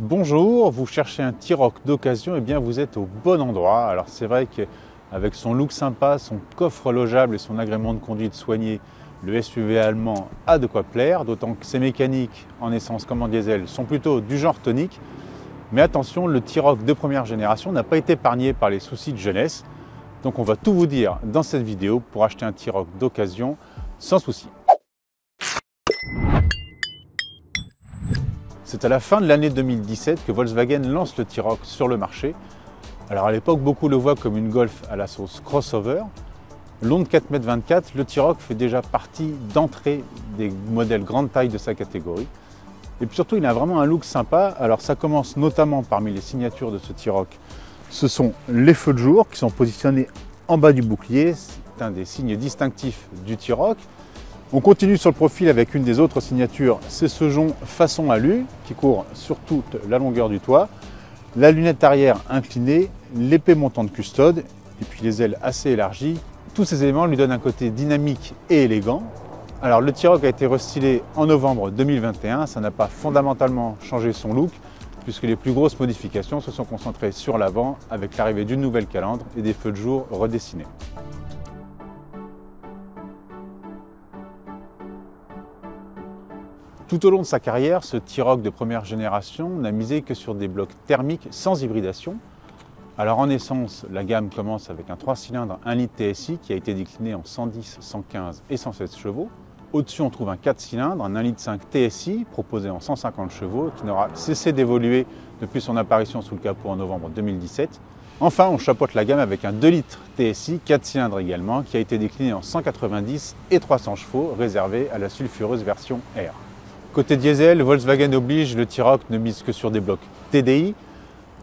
Bonjour, vous cherchez un T-Roc d'occasion, et bien vous êtes au bon endroit. Alors c'est vrai qu'avec son look sympa, son coffre logeable et son agrément de conduite soigné, le SUV allemand a de quoi plaire, d'autant que ses mécaniques en essence comme en diesel sont plutôt du genre tonique. Mais attention, le T-Roc de première génération n'a pas été épargné par les soucis de jeunesse. Donc on va tout vous dire dans cette vidéo pour acheter un T-Roc d'occasion sans souci. C'est à la fin de l'année 2017 que Volkswagen lance le T-Roc sur le marché. Alors à l'époque, beaucoup le voient comme une Golf à la sauce crossover. Long de 4,24 m, le T-Roc fait déjà partie d'entrée des modèles grande taille de sa catégorie. Et puis surtout, il a vraiment un look sympa. Alors ça commence notamment parmi les signatures de ce T-Roc. Ce sont les feux de jour qui sont positionnés en bas du bouclier. C'est un des signes distinctifs du T-Roc. On continue sur le profil avec une des autres signatures, c'est ce jonc façon alu qui court sur toute la longueur du toit, la lunette arrière inclinée, l'épée montante custode et puis les ailes assez élargies. Tous ces éléments lui donnent un côté dynamique et élégant. Alors le T-Roc a été restylé en novembre 2021, ça n'a pas fondamentalement changé son look puisque les plus grosses modifications se sont concentrées sur l'avant avec l'arrivée d'une nouvelle calandre et des feux de jour redessinés. Tout au long de sa carrière, ce T-Roc de première génération n'a misé que sur des blocs thermiques sans hybridation. Alors en essence, la gamme commence avec un 3 cylindres 1 litre TSI qui a été décliné en 110, 115 et 116 chevaux. Au-dessus, on trouve un 4 cylindres, un 1 litre 5 TSI proposé en 150 chevaux qui n'aura cessé d'évoluer depuis son apparition sous le capot en novembre 2017. Enfin, on chapeaute la gamme avec un 2 litres TSI 4 cylindres également qui a été décliné en 190 et 300 chevaux réservé à la sulfureuse version R. Côté diesel, Volkswagen oblige, le T-Roc ne mise que sur des blocs TDI.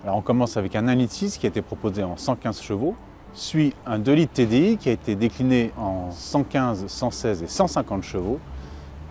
Alors on commence avec un 1 litre 6 qui a été proposé en 115 chevaux, suit un 2 litres TDI qui a été décliné en 115, 116 et 150 chevaux.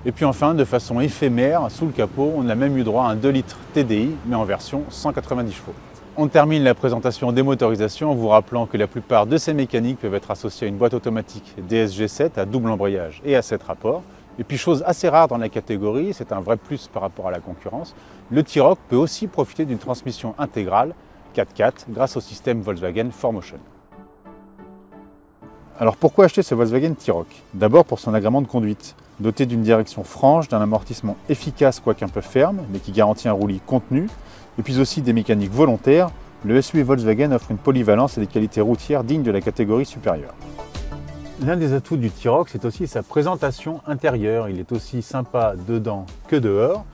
Et puis enfin, de façon éphémère, sous le capot, on a même eu droit à un 2 litres TDI, mais en version 190 chevaux. On termine la présentation des motorisations en vous rappelant que la plupart de ces mécaniques peuvent être associées à une boîte automatique DSG7 à double embrayage et à 7 rapports. Et puis chose assez rare dans la catégorie, c'est un vrai plus par rapport à la concurrence, le T-Roc peut aussi profiter d'une transmission intégrale 4x4 grâce au système Volkswagen 4Motion. Alors pourquoi acheter ce Volkswagen T-Roc? D'abord pour son agrément de conduite. Doté d'une direction franche, d'un amortissement efficace quoique un peu ferme, mais qui garantit un roulis contenu, et puis aussi des mécaniques volontaires, le SUV Volkswagen offre une polyvalence et des qualités routières dignes de la catégorie supérieure. L'un des atouts du T-Roc, c'est aussi sa présentation intérieure. Il est aussi sympa dedans que dehors.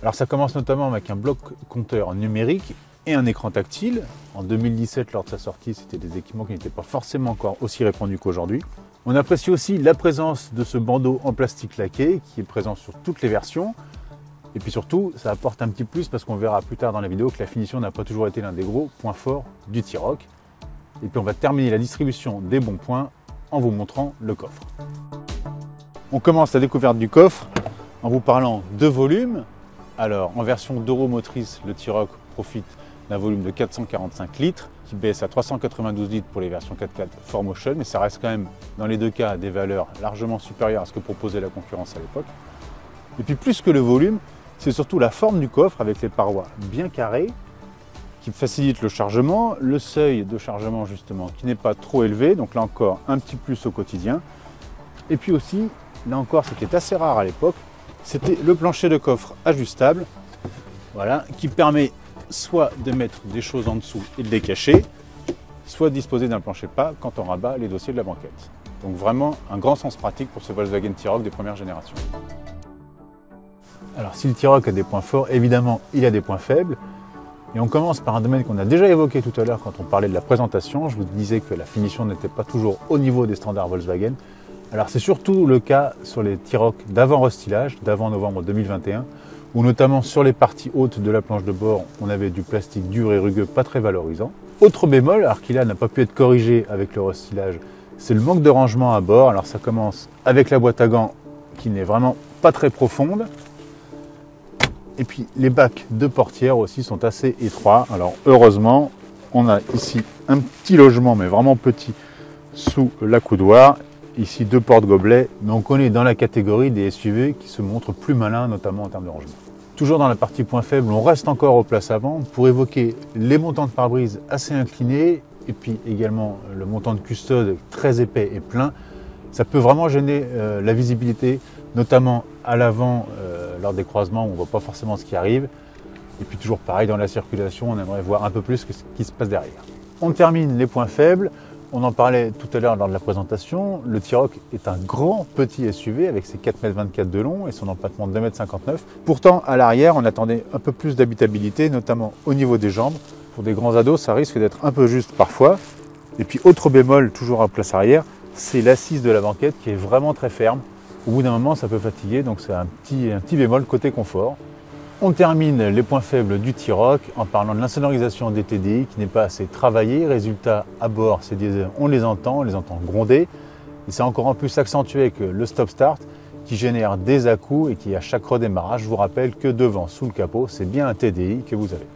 Alors ça commence notamment avec un bloc compteur numérique et un écran tactile. En 2017, lors de sa sortie, c'était des équipements qui n'étaient pas forcément encore aussi répandus qu'aujourd'hui. On apprécie aussi la présence de ce bandeau en plastique laqué qui est présent sur toutes les versions. Et puis surtout, ça apporte un petit plus parce qu'on verra plus tard dans la vidéo que la finition n'a pas toujours été l'un des gros points forts du T-Roc. Et puis on va terminer la distribution des bons points en vous montrant le coffre. On commence la découverte du coffre en vous parlant de volume. Alors en version 2 roues motrices, le T-Roc profite d'un volume de 445 litres qui baisse à 392 litres pour les versions 4x4 4Motion, mais ça reste quand même dans les deux cas des valeurs largement supérieures à ce que proposait la concurrence à l'époque. Et puis plus que le volume, c'est surtout la forme du coffre avec les parois bien carrées qui facilite le chargement, le seuil de chargement justement qui n'est pas trop élevé, donc là encore un petit plus au quotidien. Et puis aussi, là encore ce qui est assez rare à l'époque, c'était le plancher de coffre ajustable, voilà, qui permet soit de mettre des choses en dessous et de les cacher, soit de disposer d'un plancher pas quand on rabat les dossiers de la banquette. Donc vraiment un grand sens pratique pour ce Volkswagen T-Roc de première génération. Alors si le T-Roc a des points forts, évidemment il a des points faibles. Et on commence par un domaine qu'on a déjà évoqué tout à l'heure quand on parlait de la présentation. Je vous disais que la finition n'était pas toujours au niveau des standards Volkswagen. Alors c'est surtout le cas sur les T-Roc d'avant restylage, d'avant novembre 2021, où notamment sur les parties hautes de la planche de bord, on avait du plastique dur et rugueux pas très valorisant. Autre bémol, alors qui là n'a pas pu être corrigé avec le restylage, c'est le manque de rangement à bord. Alors ça commence avec la boîte à gants qui n'est vraiment pas très profonde. Et puis les bacs de portière aussi sont assez étroits. Alors heureusement, on a ici un petit logement, mais vraiment petit, sous l'accoudoir. Ici 2 porte-gobelets. Donc on est dans la catégorie des SUV qui se montrent plus malins, notamment en termes de rangement. Toujours dans la partie point faible, on reste encore aux places avant pour évoquer les montants de pare-brise assez inclinés et puis également le montant de custode très épais et plein. Ça peut vraiment gêner la visibilité, notamment à l'avant lors des croisements où on ne voit pas forcément ce qui arrive. Et puis toujours pareil, dans la circulation, on aimerait voir un peu plus ce qui se passe derrière. On termine les points faibles. On en parlait tout à l'heure lors de la présentation. Le T-Roc est un grand petit SUV avec ses 4,24 m de long et son empattement de 2,59 m. Pourtant, à l'arrière, on attendait un peu plus d'habitabilité, notamment au niveau des jambes. Pour des grands ados, ça risque d'être un peu juste parfois. Et puis, autre bémol, toujours à place arrière, c'est l'assise de la banquette qui est vraiment très ferme. Au bout d'un moment, ça peut fatiguer, donc c'est un petit bémol côté confort. On termine les points faibles du T-Roc en parlant de l'insonorisation des TDI qui n'est pas assez travaillée. Résultat, à bord, ces diesels, on les entend gronder. Et c'est encore en plus accentué avec le stop-start qui génère des à-coups et qui, à chaque redémarrage, vous rappelle que devant, sous le capot, c'est bien un TDI que vous avez.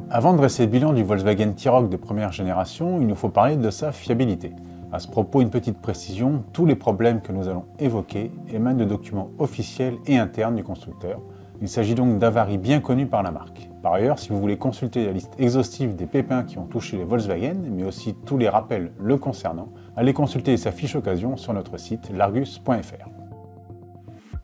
Avant de dresser le bilan du Volkswagen T-Roc de première génération, il nous faut parler de sa fiabilité. À ce propos, une petite précision, tous les problèmes que nous allons évoquer émanent de documents officiels et internes du constructeur. Il s'agit donc d'avaries bien connues par la marque. Par ailleurs, si vous voulez consulter la liste exhaustive des pépins qui ont touché les Volkswagen, mais aussi tous les rappels le concernant, allez consulter sa fiche occasion sur notre site largus.fr.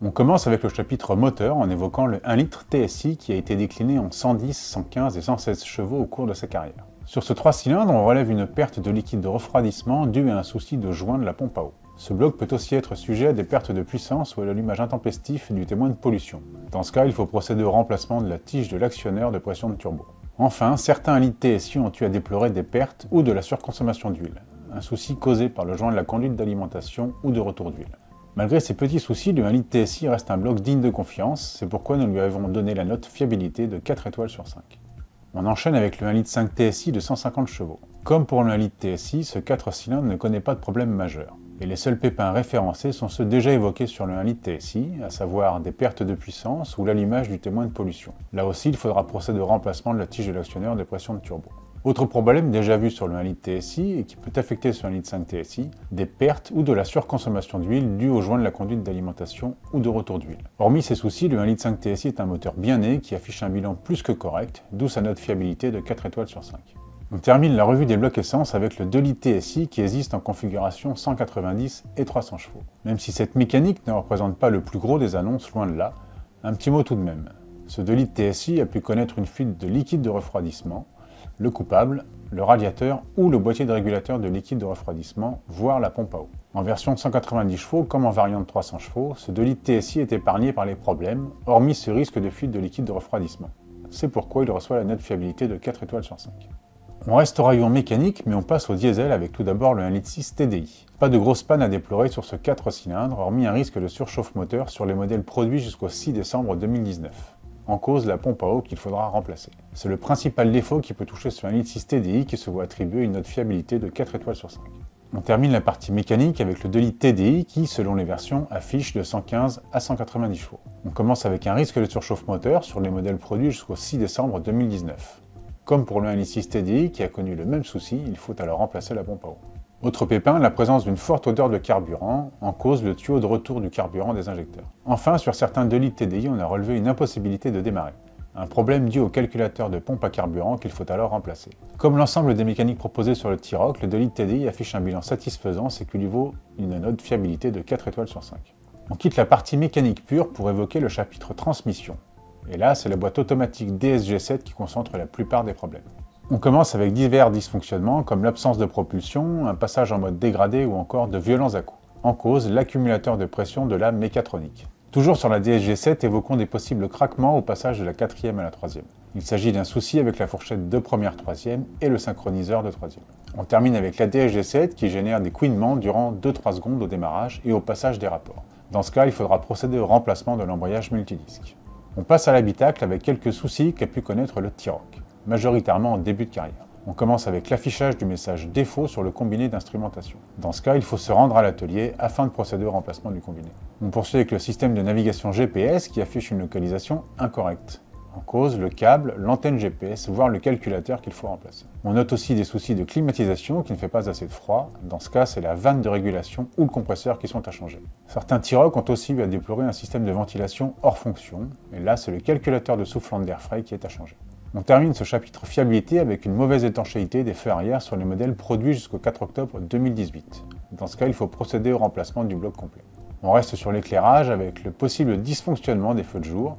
On commence avec le chapitre moteur en évoquant le 1 litre TSI qui a été décliné en 110, 115 et 116 chevaux au cours de sa carrière. Sur ce 3 cylindres, on relève une perte de liquide de refroidissement due à un souci de joint de la pompe à eau. Ce bloc peut aussi être sujet à des pertes de puissance ou à l'allumage intempestif du témoin de pollution. Dans ce cas, il faut procéder au remplacement de la tige de l'actionneur de pression de turbo. Enfin, certains 1 litre TSI ont eu à déplorer des pertes ou de la surconsommation d'huile, un souci causé par le joint de la conduite d'alimentation ou de retour d'huile. Malgré ces petits soucis, le 1 litre TSI reste un bloc digne de confiance, c'est pourquoi nous lui avons donné la note fiabilité de 4 étoiles sur 5. On enchaîne avec le 1 litre 5 TSI de 150 chevaux. Comme pour le 1 litre TSI, ce 4 cylindres ne connaît pas de problème majeur. Et les seuls pépins référencés sont ceux déjà évoqués sur le 1 litre TSI, à savoir des pertes de puissance ou l'allumage du témoin de pollution. Là aussi, il faudra procéder au remplacement de la tige de l'actionneur de pression de turbo. Autre problème déjà vu sur le 1 litre TSI et qui peut affecter ce 1 litre 5 TSI, des pertes ou de la surconsommation d'huile due au joint de la conduite d'alimentation ou de retour d'huile. Hormis ces soucis, le 1 litre 5 TSI est un moteur bien né qui affiche un bilan plus que correct, d'où sa note fiabilité de 4 étoiles sur 5. On termine la revue des blocs essence avec le 2 litres TSI qui existe en configuration 190 et 300 chevaux. Même si cette mécanique ne représente pas le plus gros des annonces, loin de là, un petit mot tout de même. Ce 2 litres TSI a pu connaître une fuite de liquide de refroidissement, le coupable, le radiateur ou le boîtier de régulateur de liquide de refroidissement, voire la pompe à eau. En version 190 chevaux comme en variante 300 chevaux, ce 2 litres TSI est épargné par les problèmes, hormis ce risque de fuite de liquide de refroidissement. C'est pourquoi il reçoit la note fiabilité de 4 étoiles sur 5. On reste au rayon mécanique, mais on passe au diesel avec tout d'abord le 1 litre 6 TDI. Pas de grosse panne à déplorer sur ce 4 cylindres, hormis un risque de surchauffe moteur sur les modèles produits jusqu'au 6 décembre 2019. En cause la pompe à eau qu'il faudra remplacer. C'est le principal défaut qui peut toucher ce 1 litre 6 TDI qui se voit attribuer une note fiabilité de 4 étoiles sur 5. On termine la partie mécanique avec le 2 litres TDI qui, selon les versions, affiche de 115 à 190 chevaux. On commence avec un risque de surchauffe moteur sur les modèles produits jusqu'au 6 décembre 2019. Comme pour le 1 litre 6 TDI qui a connu le même souci, il faut alors remplacer la pompe à eau. Autre pépin, la présence d'une forte odeur de carburant, en cause le tuyau de retour du carburant des injecteurs. Enfin, sur certains 2 litres TDI, on a relevé une impossibilité de démarrer. Un problème dû au calculateur de pompe à carburant qu'il faut alors remplacer. Comme l'ensemble des mécaniques proposées sur le T-Roc, le 2 litres TDI affiche un bilan satisfaisant, ce qui lui vaut une note fiabilité de 4 étoiles sur 5. On quitte la partie mécanique pure pour évoquer le chapitre transmission. Et là, c'est la boîte automatique DSG7 qui concentre la plupart des problèmes. On commence avec divers dysfonctionnements comme l'absence de propulsion, un passage en mode dégradé ou encore de violents à-coups. En cause, l'accumulateur de pression de la mécatronique. Toujours sur la DSG7, évoquons des possibles craquements au passage de la 4e à la 3e. Il s'agit d'un souci avec la fourchette de première 3e et le synchroniseur de 3e. On termine avec la DSG7 qui génère des couinements durant 2-3 secondes au démarrage et au passage des rapports. Dans ce cas, il faudra procéder au remplacement de l'embrayage multidisque. On passe à l'habitacle avec quelques soucis qu'a pu connaître le T-Roc, majoritairement en début de carrière. On commence avec l'affichage du message défaut sur le combiné d'instrumentation. Dans ce cas, il faut se rendre à l'atelier afin de procéder au remplacement du combiné. On poursuit avec le système de navigation GPS qui affiche une localisation incorrecte. En cause, le câble, l'antenne GPS, voire le calculateur qu'il faut remplacer. On note aussi des soucis de climatisation qui ne fait pas assez de froid. Dans ce cas, c'est la vanne de régulation ou le compresseur qui sont à changer. Certains T-Roc ont aussi eu à déplorer un système de ventilation hors fonction. Et là, c'est le calculateur de soufflant d'air frais qui est à changer. On termine ce chapitre fiabilité avec une mauvaise étanchéité des feux arrière sur les modèles produits jusqu'au 4 octobre 2018. Dans ce cas, il faut procéder au remplacement du bloc complet. On reste sur l'éclairage avec le possible dysfonctionnement des feux de jour.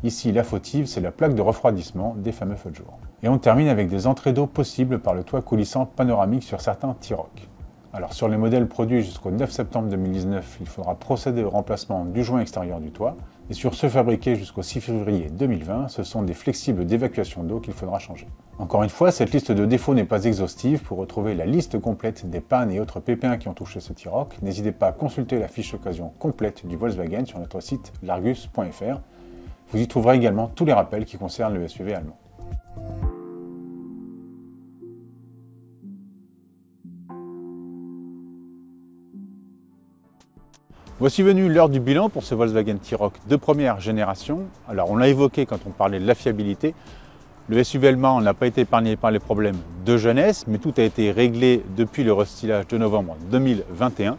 Ici, la fautive, c'est la plaque de refroidissement des fameux feux de jour. Et on termine avec des entrées d'eau possibles par le toit coulissant panoramique sur certains T-Roc. Alors sur les modèles produits jusqu'au 9 septembre 2019, il faudra procéder au remplacement du joint extérieur du toit. Et sur ceux fabriqués jusqu'au 6 février 2020, ce sont des flexibles d'évacuation d'eau qu'il faudra changer. Encore une fois, cette liste de défauts n'est pas exhaustive. Pour retrouver la liste complète des pannes et autres pépins qui ont touché ce T-Roc, n'hésitez pas à consulter la fiche d'occasion complète du Volkswagen sur notre site largus.fr. Vous y trouverez également tous les rappels qui concernent le SUV allemand. Voici venue l'heure du bilan pour ce Volkswagen T-Roc de première génération. Alors on l'a évoqué quand on parlait de la fiabilité. Le SUV allemand n'a pas été épargné par les problèmes de jeunesse, mais tout a été réglé depuis le restylage de novembre 2021.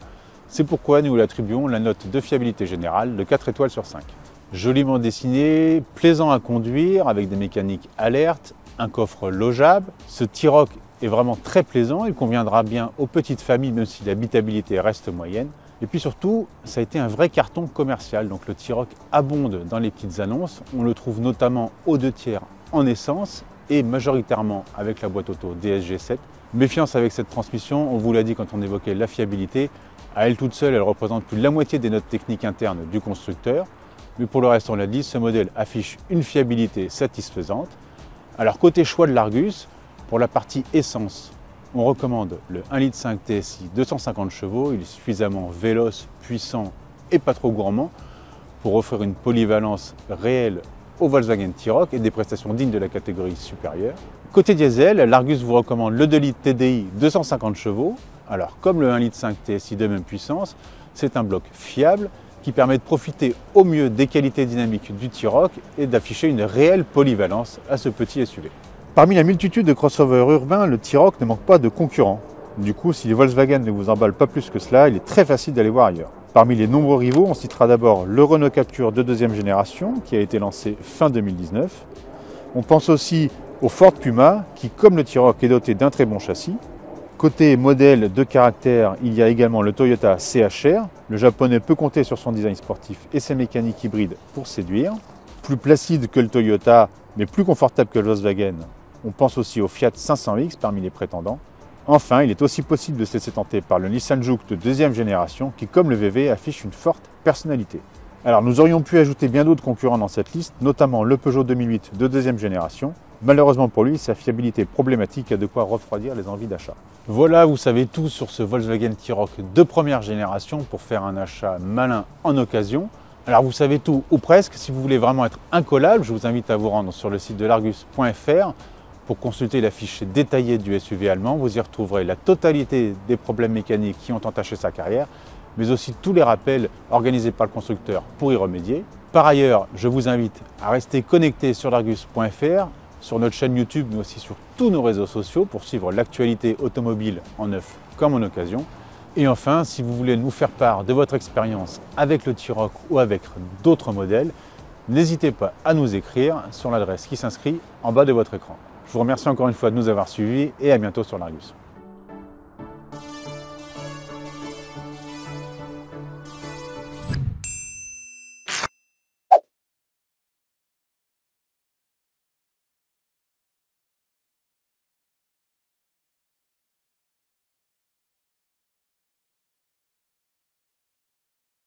C'est pourquoi nous lui attribuons la note de fiabilité générale de 4 étoiles sur 5. Joliment dessiné, plaisant à conduire, avec des mécaniques alertes, un coffre logeable. Ce T-Roc est vraiment très plaisant, il conviendra bien aux petites familles, même si l'habitabilité reste moyenne. Et puis surtout, ça a été un vrai carton commercial, donc le T-Roc abonde dans les petites annonces. On le trouve notamment aux 2 tiers en essence et majoritairement avec la boîte auto DSG7. Méfiance avec cette transmission, on vous l'a dit quand on évoquait la fiabilité. À elle toute seule, elle représente plus de la moitié des notes techniques internes du constructeur. Mais pour le reste, on l'a dit, ce modèle affiche une fiabilité satisfaisante. Alors côté choix de l'Argus, pour la partie essence, on recommande le 1,5 litre TSI 250 chevaux. Il est suffisamment véloce, puissant et pas trop gourmand pour offrir une polyvalence réelle au Volkswagen T-Roc et des prestations dignes de la catégorie supérieure. Côté diesel, l'Argus vous recommande le 2 litres TDI 250 chevaux. Alors comme le 1,5 litre TSI de même puissance, c'est un bloc fiable qui permet de profiter au mieux des qualités dynamiques du T-Roc et d'afficher une réelle polyvalence à ce petit SUV. Parmi la multitude de crossovers urbains, le T-Roc ne manque pas de concurrents. Du coup, si les Volkswagen ne vous emballent pas plus que cela, il est très facile d'aller voir ailleurs. Parmi les nombreux rivaux, on citera d'abord le Renault Captur de 2e génération, qui a été lancé fin 2019. On pense aussi au Ford Puma, qui, comme le T-Roc, est doté d'un très bon châssis. Côté modèle de caractère, il y a également le Toyota CHR. Le japonais peut compter sur son design sportif et ses mécaniques hybrides pour séduire. Plus placide que le Toyota, mais plus confortable que le Volkswagen, on pense aussi au Fiat 500X parmi les prétendants. Enfin, il est aussi possible de se laisser tenter par le Nissan Juke de 2e génération qui, comme le VW, affiche une forte personnalité. Alors nous aurions pu ajouter bien d'autres concurrents dans cette liste, notamment le Peugeot 2008 de 2e génération. Malheureusement pour lui, sa fiabilité problématique a de quoi refroidir les envies d'achat. Voilà, vous savez tout sur ce Volkswagen T-Roc de première génération pour faire un achat malin en occasion. Alors vous savez tout, ou presque. Si vous voulez vraiment être incollable, je vous invite à vous rendre sur le site de largus.fr pour consulter la fiche détaillée du SUV allemand. Vous y retrouverez la totalité des problèmes mécaniques qui ont entaché sa carrière, mais aussi tous les rappels organisés par le constructeur pour y remédier. Par ailleurs, je vous invite à rester connecté sur largus.fr, sur notre chaîne YouTube, mais aussi sur tous nos réseaux sociaux pour suivre l'actualité automobile en neuf comme en occasion. Et enfin, si vous voulez nous faire part de votre expérience avec le T-Roc ou avec d'autres modèles, n'hésitez pas à nous écrire sur l'adresse qui s'inscrit en bas de votre écran. Je vous remercie encore une fois de nous avoir suivis et à bientôt sur l'Argus.